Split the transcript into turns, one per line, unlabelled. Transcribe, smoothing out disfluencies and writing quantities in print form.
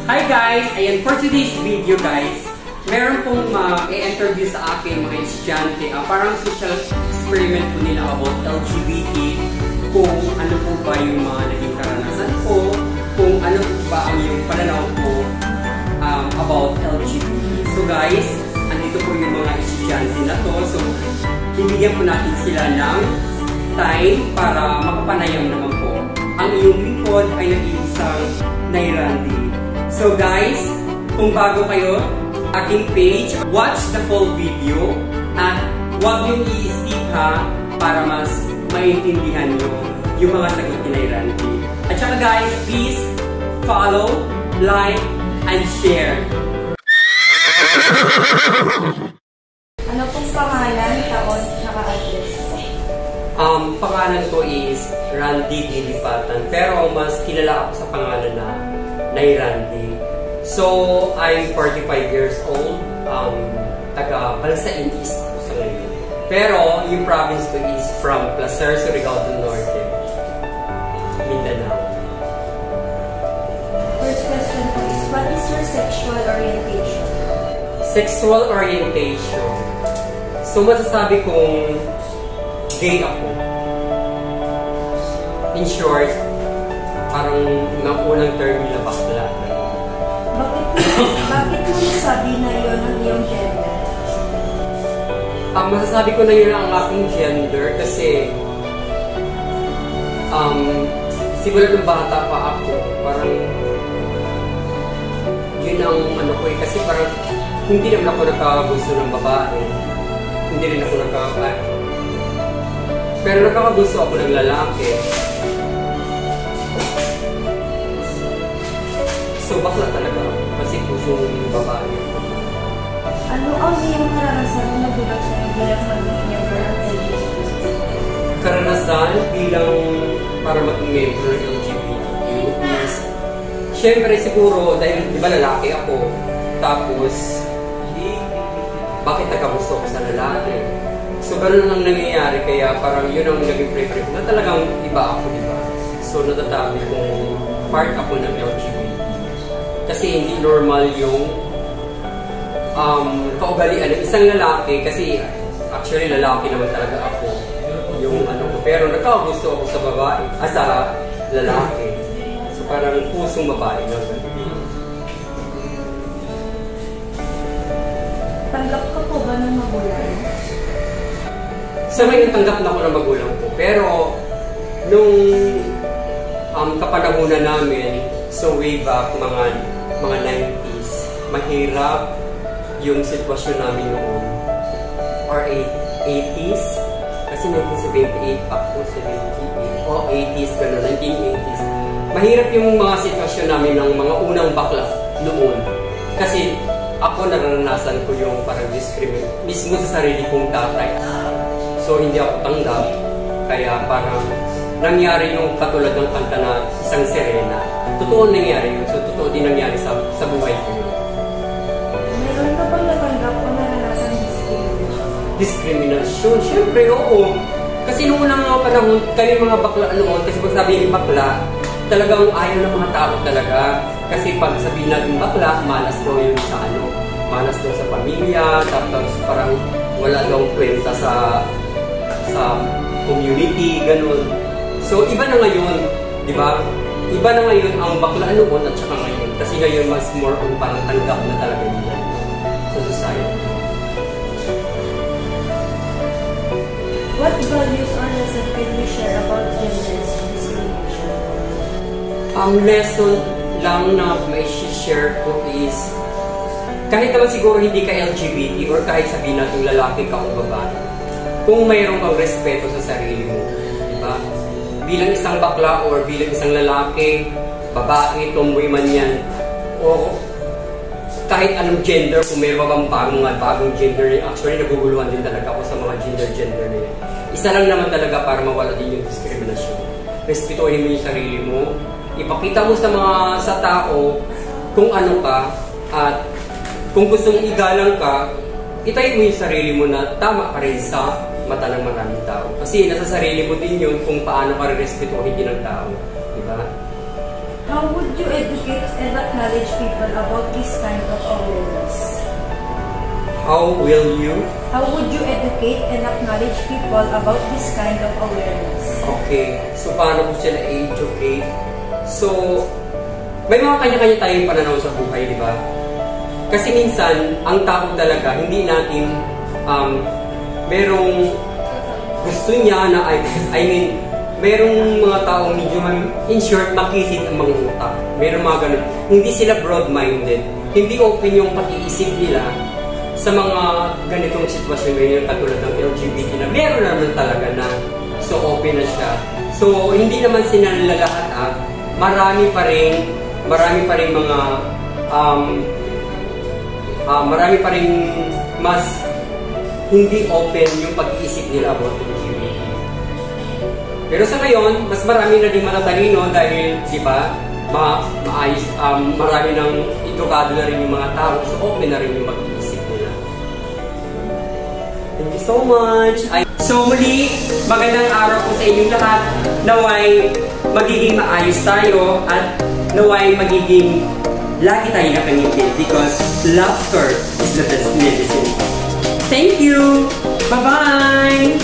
Hi guys! Ayan, for today's video guys, meron pong i-interview sa akin mga estudyante. Parang social experiment po nila about LGBT, kung ano po ba yung mga naging karanasan ko, kung ano po ba ang yung pananaw ko about LGBT. So guys, andito po yung mga estudyante na to. So, bibigyan po natin sila ng time para makapanayam naman po. Ang iyong lingkod ay nag-iisang Nairandi. So guys, kung bago kayo, aking page, watch the full video at huwag niyong i-skip ha para mas maintindihan niyo yung mga sagot ni Nairandi. At saka guys, please follow, like, and share.
Ano pong pangalan, taon, saka address?
Pangalan ko is Randy Dilipatan, pero mas kilala ako sa pangalan na Nairandi. So, I'm 45 years old, taga Balsain East ako sa ngayon. Pero, yung province ko is from Placer, Surigao del Norte, Mindanao.
First question po is, what is your sexual orientation?
Sexual orientation. So, masasabi kong gay ako. In short, parang ng unang term na bakla.
Bakit mo nasabi na yun ang iyong gender?
Masasabi ko na yun ang aking gender kasi simula ng bata pa ako, parang yun ang ano ko eh. Kasi parang hindi naman ako nakakagusto ng babae. Hindi rin ako pero nakakagusto ako ng lalaki. So, bakla talaga ako. Kasi puso yung babae.
Ano ang iyong karanasan na nagulat sa'yo bilang maging member ng LGBT?
Karanasan bilang para maging member ng LGBTQ is syempre siguro dahil di ba lalaki ako, tapos bakit nagkagusto ko sa lalaki? So, ganun ang nangyayari, kaya parang yun ang naging preference na talagang iba ako, di ba? So, natatabi kung part ako ng LGBT. Kasi hindi normal yung kaugalian ng isang lalaki, kasi actually lalaki naman talaga ako yung ano ko. Pero nagkakagusto ako sa babae, sa lalaki. So, parang pusong babae na gano'n.
Tanggap ka po ba ng magulang?
Sa ngayon, tanggap na ako ng magulang ko. Pero, nung kapanahunan namin, so way back, mga 90s, mahirap yung sitwasyon namin noon. Or 80s, kasi 1978 ako, 78, o 80s, gano'n, 1980s. Mahirap yung mga sitwasyon namin ng mga unang bakla noon. Kasi, ako naranasan ko yung parang discriminate mismo sa sarili kong tatay. So, hindi ako tanggap. Kaya parang nangyari yung katulad ng kanta na Isang Sirena. Totoo nangyari yun. So, totoo din nangyari sa buhay ko yun.
Meron ka bang natanggap o naranasan discrimination?
Discrimination? Siyempre, oo. Kasi nung unang mga panahon, kami mga bakla noon, kasi pag sabihin yung bakla, talagang ayaw ng mga tao talaga. Kasi pag sabihin natin bakla, malas daw yun sa ano, malas daw sa pamilya, tapos parang wala daw kwenta sa community, ganun. So, iba na ngayon, di ba? Iba na ngayon ang bakla noon at saka ngayon. Kasi ngayon mas more on parang tanggap na talaga nila sa society.
What values or lessons can you share about gender discrimination?
Ang lesson lang na may share ko is kahit naman siguro hindi ka LGBT or kahit sabihin natin lalaki ka o babae, kung mayroong kang respeto sa sarili mo, di ba? Bilang isang bakla or bilang isang lalaki, babae, tomboy man yan, o kahit anong gender, kung mayroon bang bagong gender, actually naguguluhan din talaga ako sa mga gender na yan. Isa lang naman talaga para mawala din yung discrimination. Respetuhin mo yung sarili mo, ipakita mo sa tao kung ano ka, at kung gusto mong igalang ka, itayo mo yung sarili mo na tama ka rin sa mata ng maraming tao. Kasi nasa sarili mo din yun kung paano ka rin respetuhin din ng tao. Diba?
How would you educate and acknowledge people about this kind of awareness?
How will you?
How would you educate and acknowledge people about this kind of awareness?
Okay, so paano ko sila educate? So, may mga kanya-kanya tayong pananaw sa buhay, di ba? Kasi minsan, ang tao talaga, hindi natin, merong gusto niya na, merong mga taong medyo, in short, makisit ang mga utak. Merong mga ganun. Hindi sila broad-minded. Hindi open yung pag-iisip nila sa mga ganitong sitwasyon ngayon katulad ng LGBT na meron naman talaga na so open na siya. So, hindi naman sinalalahat marami pa rin mga marami pa rin mas hindi open yung pag-iisip nila about LGBT. Pero sa ngayon, mas marami na din matatalino dahil, di ba, maayos, marami nang edukado na rin yung mga tao, so open na rin yung pag-iisip nila. Thank you so much! So muli, magandang araw po sa inyong lahat. Naway magiging maayos tayo at naway magiging lagi tayo nakangiti because laughter is the best medicine. Thank you! Bye-bye!